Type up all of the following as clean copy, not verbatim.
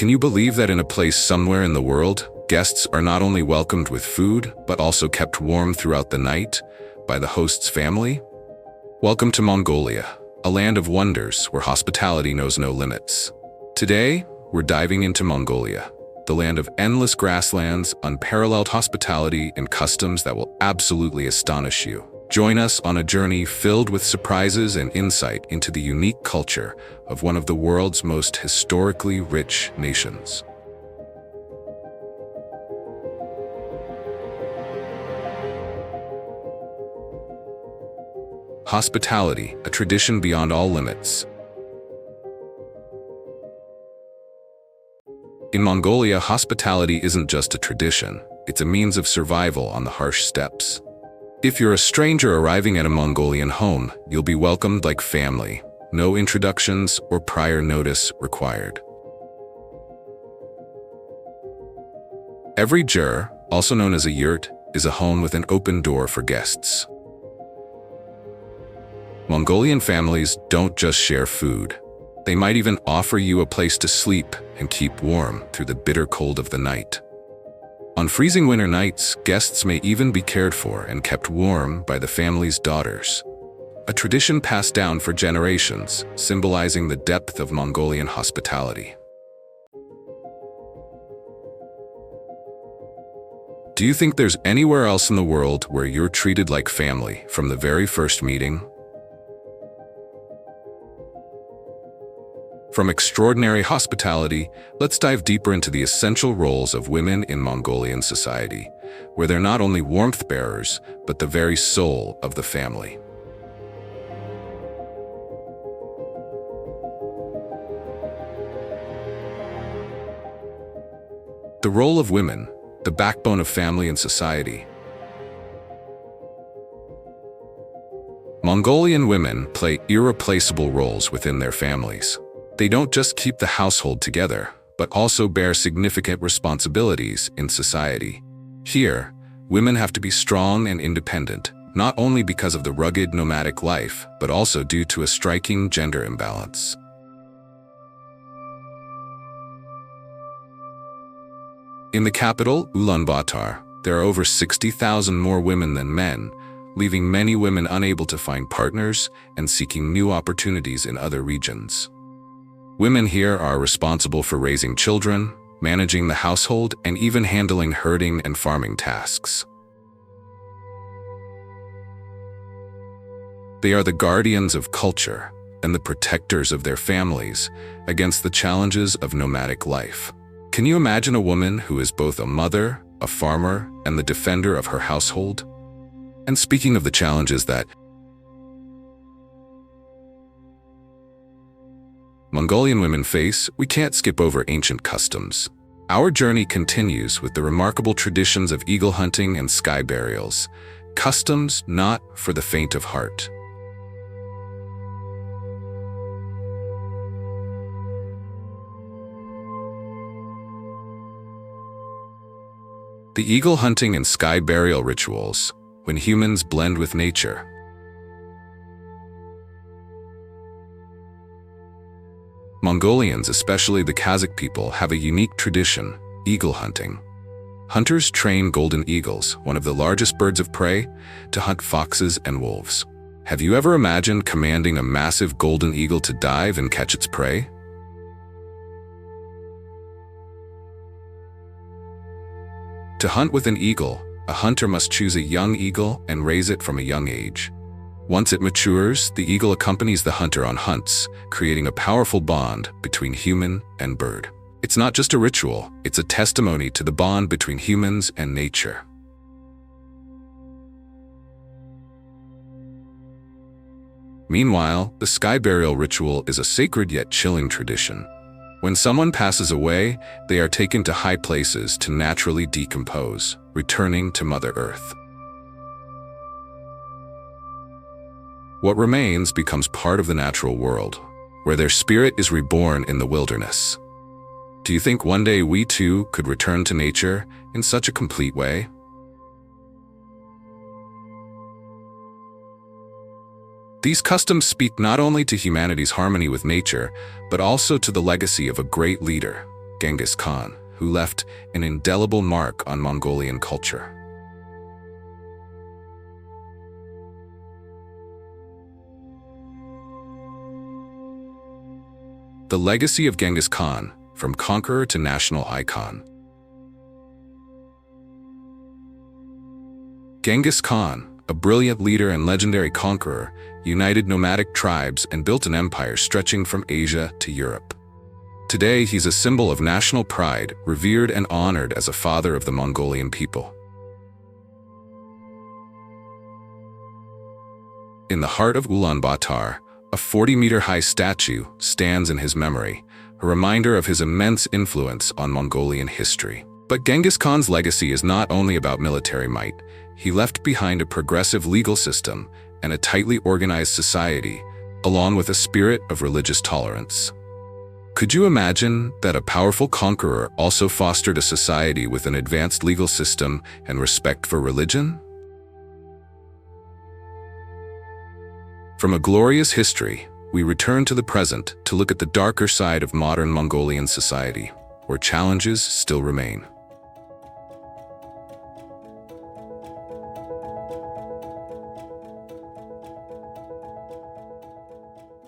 Can you believe that in a place somewhere in the world, guests are not only welcomed with food, but also kept warm throughout the night by the host's family? Welcome to Mongolia, a land of wonders where hospitality knows no limits. Today, we're diving into Mongolia, the land of endless grasslands, unparalleled hospitality, and customs that will absolutely astonish you. Join us on a journey filled with surprises and insight into the unique culture of one of the world's most historically rich nations. Hospitality, a tradition beyond all limits. In Mongolia, hospitality isn't just a tradition, it's a means of survival on the harsh steppes. If you're a stranger arriving at a Mongolian home, you'll be welcomed like family. No introductions or prior notice required. Every jur, also known as a yurt, is a home with an open door for guests. Mongolian families don't just share food. They might even offer you a place to sleep and keep warm through the bitter cold of the night. On freezing winter nights, guests may even be cared for and kept warm by the family's daughters. A tradition passed down for generations, symbolizing the depth of Mongolian hospitality. Do you think there's anywhere else in the world where you're treated like family from the very first meeting? From extraordinary hospitality, let's dive deeper into the essential roles of women in Mongolian society, where they're not only warmth bearers, but the very soul of the family. The role of women, the backbone of family and society. Mongolian women play irreplaceable roles within their families. They don't just keep the household together, but also bear significant responsibilities in society. Here, women have to be strong and independent, not only because of the rugged nomadic life, but also due to a striking gender imbalance. In the capital, Ulaanbaatar, there are over 60,000 more women than men, leaving many women unable to find partners and seeking new opportunities in other regions. Women here are responsible for raising children, managing the household, and even handling herding and farming tasks. They are the guardians of culture and the protectors of their families against the challenges of nomadic life. Can you imagine a woman who is both a mother, a farmer, and the defender of her household? And speaking of the challenges that Mongolian women face, we can't skip over ancient customs. Our journey continues with the remarkable traditions of eagle hunting and sky burials, customs not for the faint of heart. The eagle hunting and sky burial rituals, when humans blend with nature. Mongolians, especially the Kazakh people, have a unique tradition, eagle hunting. Hunters train golden eagles, one of the largest birds of prey, to hunt foxes and wolves. Have you ever imagined commanding a massive golden eagle to dive and catch its prey? To hunt with an eagle, a hunter must choose a young eagle and raise it from a young age. Once it matures, the eagle accompanies the hunter on hunts, creating a powerful bond between human and bird. It's not just a ritual, it's a testimony to the bond between humans and nature. Meanwhile, the sky burial ritual is a sacred yet chilling tradition. When someone passes away, they are taken to high places to naturally decompose, returning to Mother Earth. What remains becomes part of the natural world, where their spirit is reborn in the wilderness. Do you think one day we too could return to nature in such a complete way? These customs speak not only to humanity's harmony with nature, but also to the legacy of a great leader, Genghis Khan, who left an indelible mark on Mongolian culture. The legacy of Genghis Khan, from conqueror to national icon. Genghis Khan, a brilliant leader and legendary conqueror, united nomadic tribes and built an empire stretching from Asia to Europe. Today, he's a symbol of national pride, revered and honored as a father of the Mongolian people. In the heart of Ulaanbaatar, a 40-meter-high statue stands in his memory, a reminder of his immense influence on Mongolian history. But Genghis Khan's legacy is not only about military might. He left behind a progressive legal system and a tightly organized society, along with a spirit of religious tolerance. Could you imagine that a powerful conqueror also fostered a society with an advanced legal system and respect for religion? From a glorious history, we return to the present to look at the darker side of modern Mongolian society, where challenges still remain.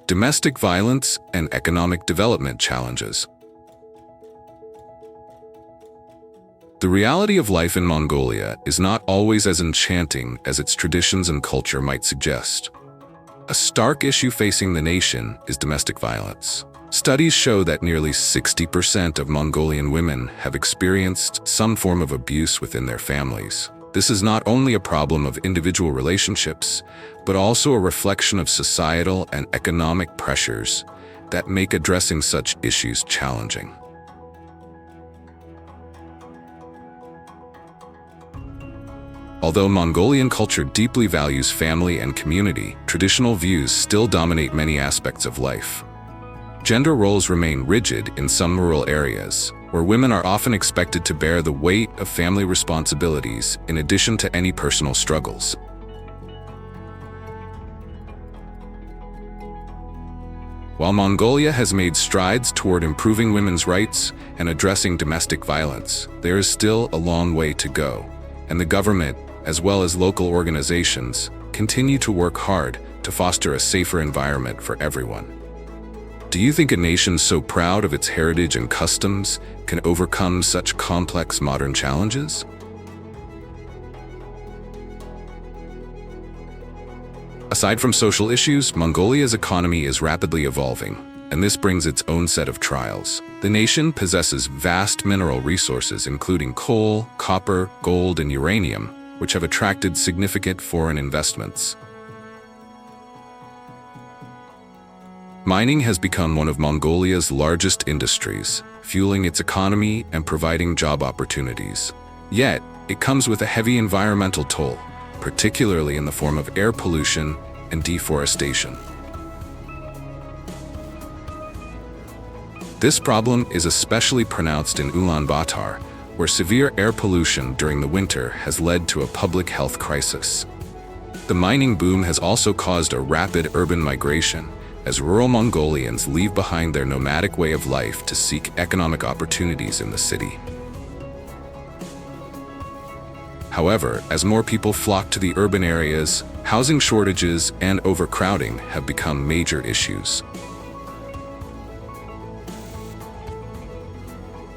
Domestic violence and economic development challenges. The reality of life in Mongolia is not always as enchanting as its traditions and culture might suggest. A stark issue facing the nation is domestic violence. Studies show that nearly 60% of Mongolian women have experienced some form of abuse within their families. This is not only a problem of individual relationships, but also a reflection of societal and economic pressures that make addressing such issues challenging. Although Mongolian culture deeply values family and community, traditional views still dominate many aspects of life. Gender roles remain rigid in some rural areas, where women are often expected to bear the weight of family responsibilities in addition to any personal struggles. While Mongolia has made strides toward improving women's rights and addressing domestic violence, there is still a long way to go, and the government, as well as local organizations, continue to work hard to foster a safer environment for everyone. Do you think a nation so proud of its heritage and customs can overcome such complex modern challenges? Aside from social issues, Mongolia's economy is rapidly evolving, and this brings its own set of trials. The nation possesses vast mineral resources including coal, copper, gold, and uranium, which have attracted significant foreign investments. Mining has become one of Mongolia's largest industries, fueling its economy and providing job opportunities. Yet, it comes with a heavy environmental toll, particularly in the form of air pollution and deforestation. This problem is especially pronounced in Ulaanbaatar, where severe air pollution during the winter has led to a public health crisis. The mining boom has also caused a rapid urban migration, as rural Mongolians leave behind their nomadic way of life to seek economic opportunities in the city. However, as more people flock to the urban areas, housing shortages and overcrowding have become major issues.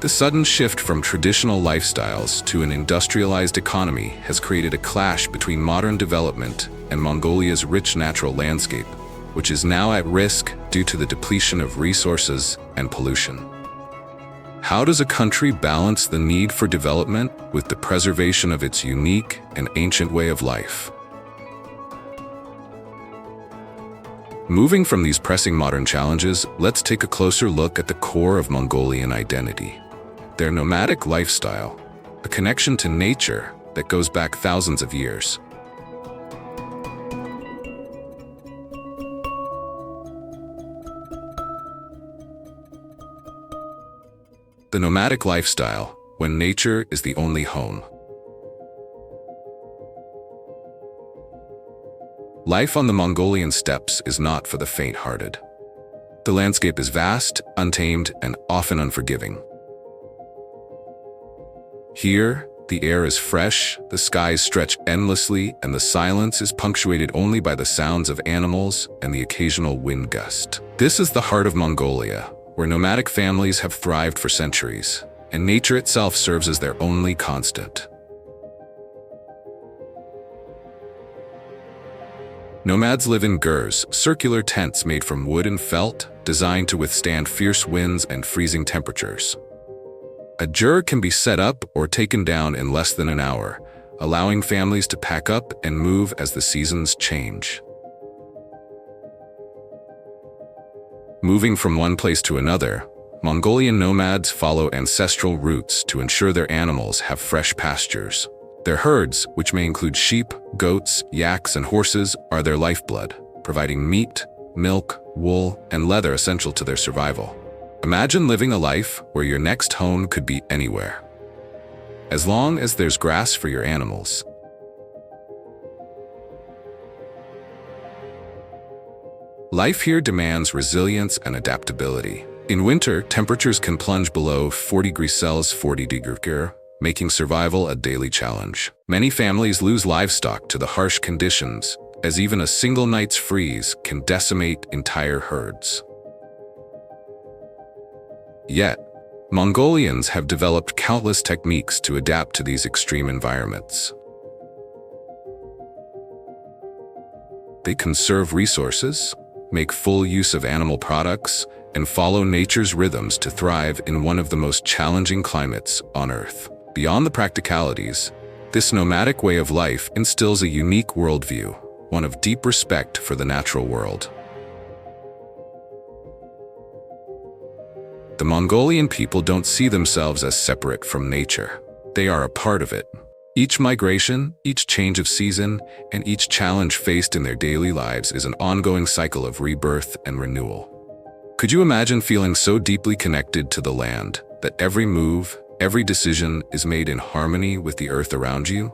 The sudden shift from traditional lifestyles to an industrialized economy has created a clash between modern development and Mongolia's rich natural landscape, which is now at risk due to the depletion of resources and pollution. How does a country balance the need for development with the preservation of its unique and ancient way of life? Moving from these pressing modern challenges, let's take a closer look at the core of Mongolian identity: their nomadic lifestyle, a connection to nature that goes back thousands of years. The nomadic lifestyle, when nature is the only home. Life on the Mongolian steppes is not for the faint-hearted. The landscape is vast, untamed, and often unforgiving. Here, the air is fresh, the skies stretch endlessly, and the silence is punctuated only by the sounds of animals and the occasional wind gust. This is the heart of Mongolia, where nomadic families have thrived for centuries, and nature itself serves as their only constant. Nomads live in gurs, circular tents made from wood and felt, designed to withstand fierce winds and freezing temperatures. A gur can be set up or taken down in less than an hour, allowing families to pack up and move as the seasons change. Moving from one place to another, Mongolian nomads follow ancestral routes to ensure their animals have fresh pastures. Their herds, which may include sheep, goats, yaks, and horses, are their lifeblood, providing meat, milk, wool, and leather essential to their survival. Imagine living a life where your next home could be anywhere, as long as there's grass for your animals. Life here demands resilience and adaptability. In winter, temperatures can plunge below 40 degrees Celsius, 40 degrees Celsius, making survival a daily challenge. Many families lose livestock to the harsh conditions, as even a single night's freeze can decimate entire herds. Yet, Mongolians have developed countless techniques to adapt to these extreme environments. They conserve resources, make full use of animal products, and follow nature's rhythms to thrive in one of the most challenging climates on Earth. Beyond the practicalities, this nomadic way of life instills a unique worldview, one of deep respect for the natural world. The Mongolian people don't see themselves as separate from nature. They are a part of it. Each migration, each change of season, and each challenge faced in their daily lives is an ongoing cycle of rebirth and renewal. Could you imagine feeling so deeply connected to the land that every move, every decision is made in harmony with the earth around you?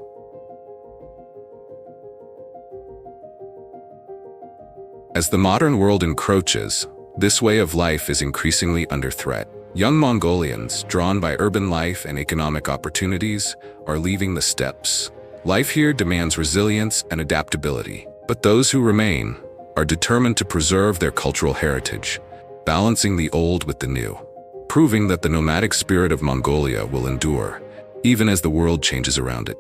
As the modern world encroaches, this way of life is increasingly under threat. Young Mongolians, drawn by urban life and economic opportunities, are leaving the steppes. Life here demands resilience and adaptability, but those who remain are determined to preserve their cultural heritage, balancing the old with the new, proving that the nomadic spirit of Mongolia will endure, even as the world changes around it.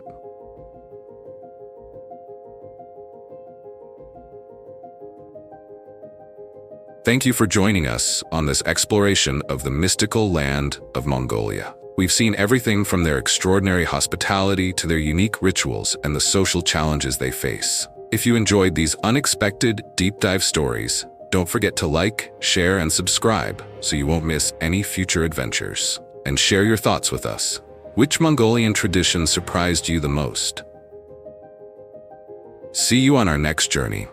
Thank you for joining us on this exploration of the mystical land of Mongolia. We've seen everything from their extraordinary hospitality to their unique rituals and the social challenges they face. If you enjoyed these unexpected, deep dive stories, don't forget to like, share, and subscribe so you won't miss any future adventures. And share your thoughts with us. Which Mongolian tradition surprised you the most? See you on our next journey.